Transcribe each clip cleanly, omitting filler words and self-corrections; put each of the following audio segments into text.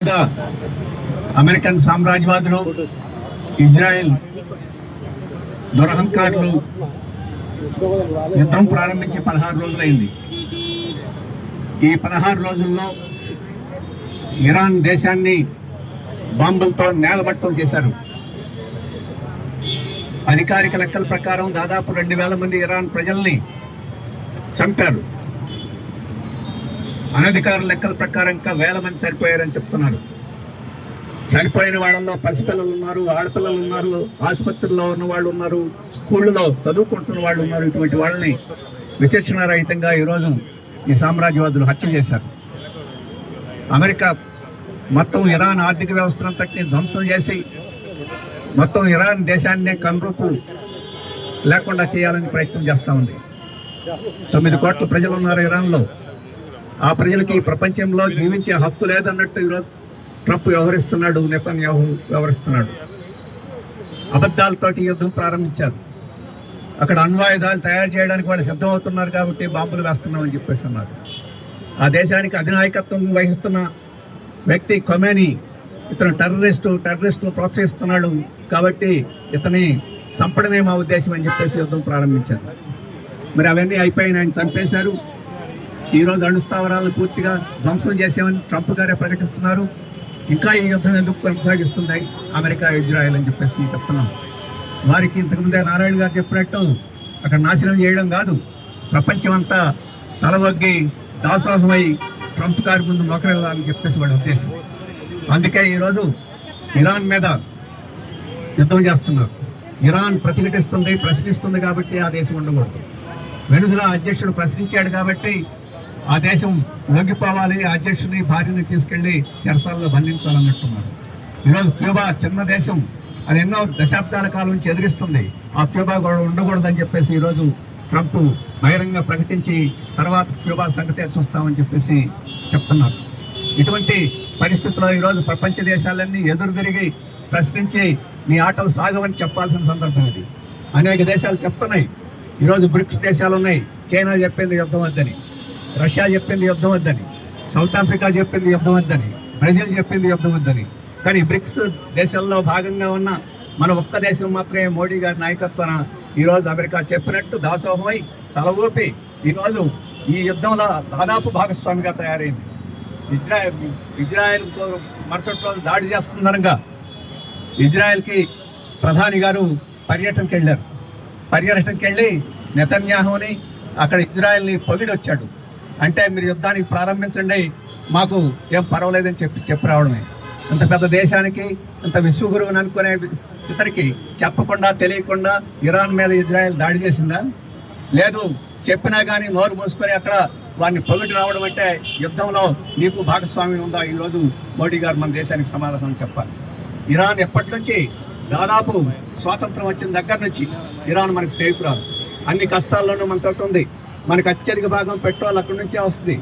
పెద్ద American సామ్రాజ్యవాదులు, Israel దురహంకారులు యుద్ధం ప్రారంభించి 16 రోజులైంది. ఈ 16 రోజుల్లో ఇరాన్ దేశాన్ని బాంబులతో నేలమట్టం చేశారు. అధికారిక లెక్కల ప్రకారం దాదాపు 2000 మంది ఇరాన్ ప్రజల్ని చంపారు. అనధికార లెక్కల ప్రకారం ఇంకా 1000 మంది చనిపోయారని చెప్తున్నారు. చనిపోయిన వాళ్ళల్లో పసిపిల్లలు ఉన్నారు, ఆడపిల్లలు ఉన్నారు, ఆసుపత్రుల్లో ఉన్న వాళ్ళు ఉన్నారు, స్కూళ్ళలో చదువుకుంటున్న వాళ్ళు ఉన్నారు. ఇటువంటి వాళ్ళని విచక్షణారహితంగా ఈరోజు ఈ సామ్రాజ్యవాదులు హత్య చేశారు. అమెరికా మొత్తం ఇరాన్ ఆర్థిక వ్యవస్థనంతటిని ధ్వంసం చేసి మొత్తం ఇరాన్ దేశాన్నే కనురూపు లేకుండా చేయాలని ప్రయత్నం చేస్తూ ఉంది. 9 కోట్ల ప్రజలు ఉన్నారు ఇరాన్లో. ఆ ప్రజలకి ప్రపంచంలో జీవించే హక్కు లేదన్నట్టు ఈరోజు ట్రంప్ వ్యవహరిస్తున్నాడు, నెతన్యాహు వ్యవహరిస్తున్నాడు. అబద్ధాలతోటి యుద్ధం ప్రారంభించారు. అక్కడ అణ్వాయుధాలు తయారు చేయడానికి వాళ్ళు సిద్ధమవుతున్నారు కాబట్టి బాంబులు వేస్తున్నామని చెప్పేసి అన్నారు. ఆ దేశానికి అధినాయకత్వం వహిస్తున్న వ్యక్తి ఖొమేనీ, ఇతను టెర్రరిస్టును ప్రోత్సహిస్తున్నాడు కాబట్టి ఇతని చంపడమే మా ఉద్దేశం అని చెప్పేసి యుద్ధం ప్రారంభించారు. మరి అవన్నీ అయిపోయిన ఆయన చంపేశారు. ఈరోజు అణుస్థావరాలను పూర్తిగా ధ్వంసం చేసామని ట్రంప్ గారే ప్రకటిస్తున్నారు. ఇంకా ఈ యుద్ధం ఎందుకు కొనసాగిస్తుంది అమెరికా, ఇజ్రాయెల్ అని చెప్పేసి చెప్తున్నాం. వారికి ఇంతకుముందే నారాయణ గారు చెప్పినట్టు అక్కడ నాశనం చేయడం కాదు, ప్రపంచం అంతా తలవొగ్గి దాసోహమై ట్రంప్ గారి ముందు మొకరెళ్ళాలని చెప్పేసి వాళ్ళ ఉద్దేశం. అందుకే ఈరోజు ఇరాన్ మీద యుద్ధం చేస్తున్నారు. ఇరాన్ ప్రశ్నిస్తుంది కాబట్టి ఆ దేశం ఉండకూడదు. వెనుజులా అధ్యక్షుడు ప్రశ్నించాడు కాబట్టి ఆ దేశం లొంగిపోవాలి, ఆ అధ్యక్షుడిని భార్యని తీసుకెళ్లి చెరసాలలో బంధించాలన్నట్టున్నారు. ఈరోజు క్యూబా చిన్న దేశం, అది ఎన్నో దశాబ్దాల కాలం నుంచి ఎదిరిస్తుంది. ఆ క్యూబా కూడా ఉండకూడదని చెప్పేసి ఈరోజు ట్రంప్ బహిరంగ ప్రకటించి తర్వాత క్యూబా సంగతే చూస్తామని చెప్పేసి చెప్తున్నారు. ఇటువంటి పరిస్థితుల్లో ఈరోజు ప్రపంచ దేశాలన్నీ ఎదురు తిరిగి ప్రశ్నించి నీ ఆటలు సాగవని చెప్పాల్సిన సందర్భం ఇది. అనేక దేశాలు చెప్తున్నాయి. ఈరోజు బ్రిక్స్ దేశాలు ఉన్నాయి. చైనా చెప్పింది యుద్ధం వద్దని, రష్యా చెప్పింది యుద్ధం వద్దని, సౌత్ ఆఫ్రికా చెప్పింది యుద్ధం వద్దని, బ్రెజిల్ చెప్పింది యుద్ధం వద్దని. కానీ బ్రిక్స్ దేశాల్లో భాగంగా ఉన్న మన ఒక్క దేశం మాత్రమే మోడీ గారి నాయకత్వాన ఈరోజు అమెరికా చెప్పినట్టు దాసోహమై తల ఊపి ఈరోజు ఈ యుద్ధంలో దాదాపు భాగస్వామిగా తయారైంది. ఇజ్రాయెల్ మరుసటి రోజు దాడి చేస్తుందనగా ఇజ్రాయెల్కి ప్రధాని గారు పర్యటనకి వెళ్ళి నెతన్యాహుని అక్కడ ఇజ్రాయెల్ని పొగిడి వచ్చాడు. అంటే మీరు యుద్ధానికి ప్రారంభించండి, మాకు ఏం పర్వాలేదని చెప్పి రావడమే. ఇంత పెద్ద దేశానికి, ఇంత విశ్వగురువుని అనుకునే ఇతనికి చెప్పకుండా తెలియకుండా ఇరాన్ మీద ఇజ్రాయెల్ దాడి చేసిందా? లేదు. చెప్పినా కానీ నోరు మూసుకొని అక్కడ వారిని పొగిడి రావడం అంటే యుద్ధంలో నీకు భాగస్వామ్యం ఉందా? ఈరోజు మోడీ గారు మన దేశానికి సమాధానం చెప్పాలి. ఇరాన్ ఎప్పటి నుంచి, దాదాపు స్వాతంత్రం వచ్చిన దగ్గర నుంచి ఇరాన్ మనకు స్నేహితురాలు. అన్ని కష్టాల్లోనూ మనతో ఉంది. మనకు అత్యధిక భాగం పెట్రోల్ అక్కడి నుంచే వస్తుంది,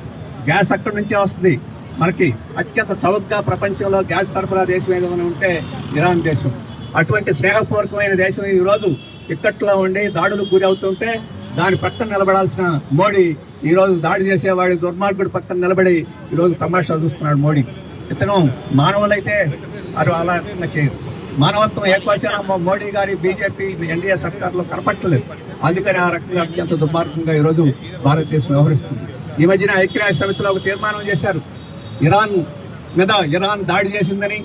గ్యాస్ అక్కడి నుంచే వస్తుంది. మనకి అత్యంత చౌకగా ప్రపంచంలో గ్యాస్ సరఫరా దేశం ఏదైనా ఉంటే ఇరాన్ దేశం. అటువంటి స్నేహపూర్వకమైన దేశం ఈరోజు ఇక్కట్లో ఉండి దాడులకు గురి అవుతుంటే దాని పక్కన నిలబడాల్సిన మోడీ ఈరోజు దాడి చేసేవాడి దుర్మార్గుడు పక్కన నిలబడి ఈరోజు తమాషా చూస్తున్నాడు మోడీ. ఇతను మానవులైతే అది అలా చేయరు. మానవత్వం ఏ కోశాన మోడీ గారి బీజేపీ ఎన్డీఏ సర్కార్లో కనపట్టలేదు. అందుకని ఆ రకంగా అత్యంత దుర్మార్గంగా ఈరోజు భారతదేశం వ్యవహరిస్తుంది. ఈ మధ్యన ఐక్యరాజ్య సమితిలో ఒక తీర్మానం చేశారు. ఇరాన్ దాడి చేసిందని,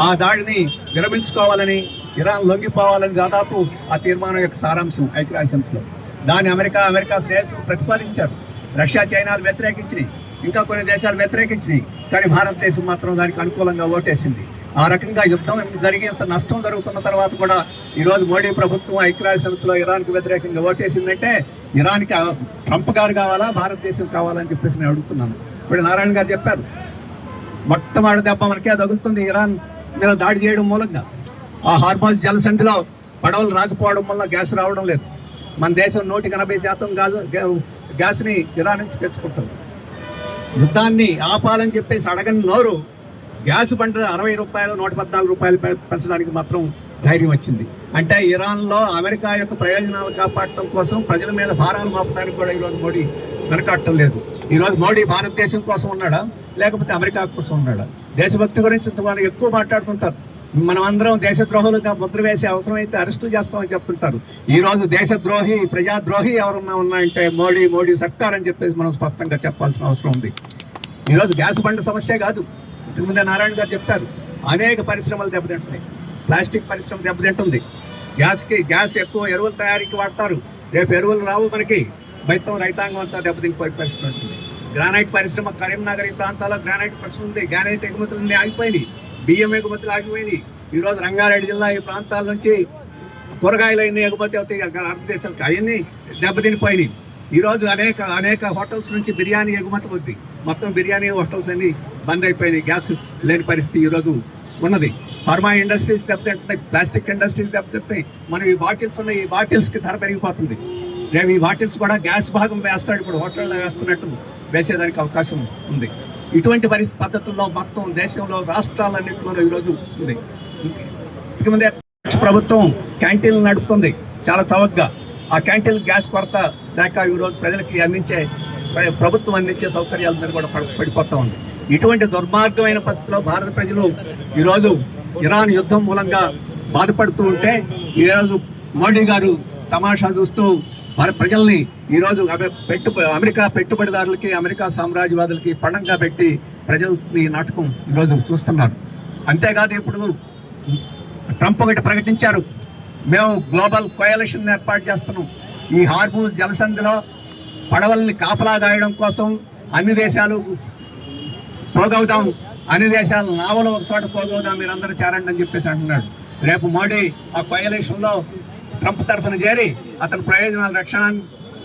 ఆ దాడిని విరమించుకోవాలని, ఇరాన్ లొంగిపోవాలని దాదాపు ఆ తీర్మానం యొక్క సారాంశం ఐక్యరాజ్య సమితిలో. దాన్ని అమెరికా స్నేహితులు ప్రతిపాదించారు. రష్యా, చైనాలు వ్యతిరేకించినాయి, ఇంకా కొన్ని దేశాలు వ్యతిరేకించినాయి. కానీ భారతదేశం మాత్రం దానికి అనుకూలంగా ఓటేసింది. ఆ రకంగా యుద్ధం జరిగి ఇంత నష్టం జరుగుతున్న తర్వాత కూడా ఈరోజు మోడీ ప్రభుత్వం ఐక్యరాజ్య సమితిలో ఇరాన్కి వ్యతిరేకంగా ఓటేసిందంటే ఇరాన్కి ట్రంప్ గారు కావాలా, భారతదేశం కావాలని చెప్పేసి నేను అడుగుతున్నాను. ఇప్పుడు నారాయణ గారు చెప్పారు, మొట్టమొదటి దెబ్బ మనకే తగులుతుంది ఇరాన్ మీద దాడి చేయడం మూలంగా. ఆ హార్మోజ్ జలసంధిలో పడవలు రాకపోవడం వల్ల గ్యాస్ రావడం లేదు. మన దేశం 180% గ్యాస్ని ఇరాన్ నుంచి తెచ్చుకుంటుంది. యుద్ధాన్ని ఆపాలని చెప్పేసి అడగని నోరు గ్యాస్ బండ 60 రూపాయలు 114 రూపాయలు పెంచడానికి మాత్రం ధైర్యం వచ్చింది. అంటే ఇరాన్లో అమెరికా యొక్క ప్రయోజనాలు కాపాడటం కోసం ప్రజల మీద భారాలు మోపడానికి కూడా ఈరోజు మోడీ వెనకాడటం లేదు. ఈరోజు మోడీ భారతదేశం కోసం ఉన్నాడా, లేకపోతే అమెరికా కోసం ఉన్నాడా? దేశభక్తి గురించి వాళ్ళు ఎక్కువ మాట్లాడుతుంటారు. మనం అందరం దేశద్రోహులుగా ముద్ర వేసే అవసరం అయితే అరెస్టు చేస్తామని చెప్తుంటారు. ఈ రోజు దేశద్రోహి, ప్రజాద్రోహి ఎవరన్నా ఉన్నాయంటే మోడీ సర్కార్ అని చెప్పేసి మనం స్పష్టంగా చెప్పాల్సిన అవసరం ఉంది. ఈరోజు గ్యాస్ బండ సమస్య కాదు, ఇంతకుముందే నారాయణ గారు చెప్పారు, అనేక పరిశ్రమలు దెబ్బతింటున్నాయి. ప్లాస్టిక్ పరిశ్రమ దెబ్బతింటుంది. గ్యాస్ ఎక్కువ ఎరువుల తయారీకి వాడతారు. రేపు ఎరువులు రావు మనకి, మొత్తం రైతాంగం అంతా దెబ్బతిండిపోయే పరిస్థితి ఉంటుంది. గ్రానైట్ పరిశ్రమ కరీంనగర్ ఈ ప్రాంతాల్లో గ్రానైట్ పరిశ్రమ ఉంది. గ్రానైట్ ఎగుమతులన్నీ ఆగిపోయినాయి, బియ్యం ఎగుమతులు ఆగిపోయినాయి. ఈరోజు రంగారెడ్డి జిల్లా ఈ ప్రాంతాల నుంచి కూరగాయలు అన్నీ ఎగుమతి అవుతాయి భారతదేశానికి, అవన్నీ దెబ్బతినిపోయినాయి. ఈరోజు అనేక హోటల్స్ నుంచి బిర్యానీ ఎగుమతి అవుద్ది. మొత్తం బిర్యానీ హోటల్స్ అన్ని బంద్ అయిపోయినాయి, గ్యాస్ లేని పరిస్థితి ఈరోజు ఉన్నది. ఫార్మా ఇండస్ట్రీస్ దెబ్బతింటున్నాయి, ప్లాస్టిక్ ఇండస్ట్రీస్ దెబ్బతింటున్నాయి. మనం ఈ బాటిల్స్ ఉన్నాయి, ఈ బాటిల్స్కి ధర పెరిగిపోతుంది. రేపు ఈ బాటిల్స్ కూడా గ్యాస్ భాగం వేస్తాడు, ఇప్పుడు హోటల్లో వేస్తున్నట్టు వేసేదానికి అవకాశం ఉంది. ఇటువంటి పద్ధతుల్లో మొత్తం దేశంలో రాష్ట్రాలన్నింటిలోనూ ఈరోజు ఉంది. ఇంతకుముందే ప్రభుత్వం క్యాంటీన్లు నడుపుతుంది చాలా చౌకగా. ఆ క్యాంటీన్ గ్యాస్ కొరత లేక ఈరోజు ప్రజలకి ప్రభుత్వం అందించే సౌకర్యాల మీద కూడా పడిపోతూ ఉంది. ఇటువంటి దుర్మార్గమైన పద్ధతిలో భారత ప్రజలు ఈరోజు ఇరాన్ యుద్ధం మూలంగా బాధపడుతూ ఉంటే, ఈరోజు మోడీ గారు తమాషా చూస్తూ మన ప్రజల్ని ఈరోజు అమెరికా పెట్టుబడిదారులకి, అమెరికా సామ్రాజ్యవాదులకి పణంగా పెట్టి ప్రజల్ని నాటకం ఈరోజు చూస్తున్నారు. అంతేకాదు ఇప్పుడు ట్రంప్ ఒకటి ప్రకటించారు, మేము గ్లోబల్ కోయలిషన్ ఏర్పాటు చేస్తున్నాం. ఈ హార్మూజ్ జలసంధిలో పడవల్ని కాపలా గాయడం కోసం అన్ని దేశాలు పోగవుదాం, అన్ని దేశాలు నావలో ఒక చోట పోగవుదాం, మీరందరూ చేరండి అని చెప్పేసి అంటున్నాడు. రేపు మోడీ ఆ కోయలిషన్లో ట్రంప్ తరఫున చేరి అతని ప్రయోజనాలు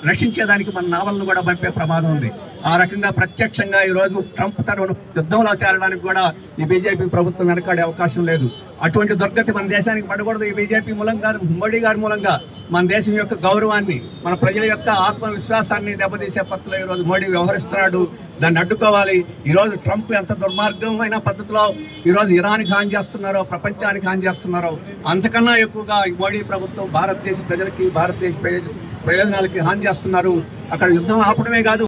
రక్షించేదానికి మన నావలను కూడా పంపే ప్రమాదం ఉంది. ఆ రకంగా ప్రత్యక్షంగా ఈరోజు ట్రంప్ తరఫున యుద్ధంలో చేరడానికి కూడా ఈ బీజేపీ ప్రభుత్వం వెనకాడే అవకాశం లేదు. అటువంటి దుర్గతి మన దేశానికి పడకూడదు. ఈ బీజేపీ మూలంగా, మోడీ గారి మూలంగా మన దేశం యొక్క గౌరవాన్ని, మన ప్రజల యొక్క ఆత్మవిశ్వాసాన్ని దెబ్బతీసే పద్ధతిలో ఈరోజు మోడీ వ్యవహరిస్తున్నాడు. దాన్ని అడ్డుకోవాలి. ఈరోజు ట్రంప్ ఎంత దుర్మార్గమైన పద్ధతిలో ఈరోజు ఇరాన్కి హాని చేస్తున్నారో, ప్రపంచానికి హాని చేస్తున్నారో, అంతకన్నా ఎక్కువగా ఈ మోడీ ప్రభుత్వం భారతదేశ ప్రజలకి, భారతదేశ ప్రయోజనాలకి హాని చేస్తున్నారు. అక్కడ యుద్ధం ఆపడమే కాదు,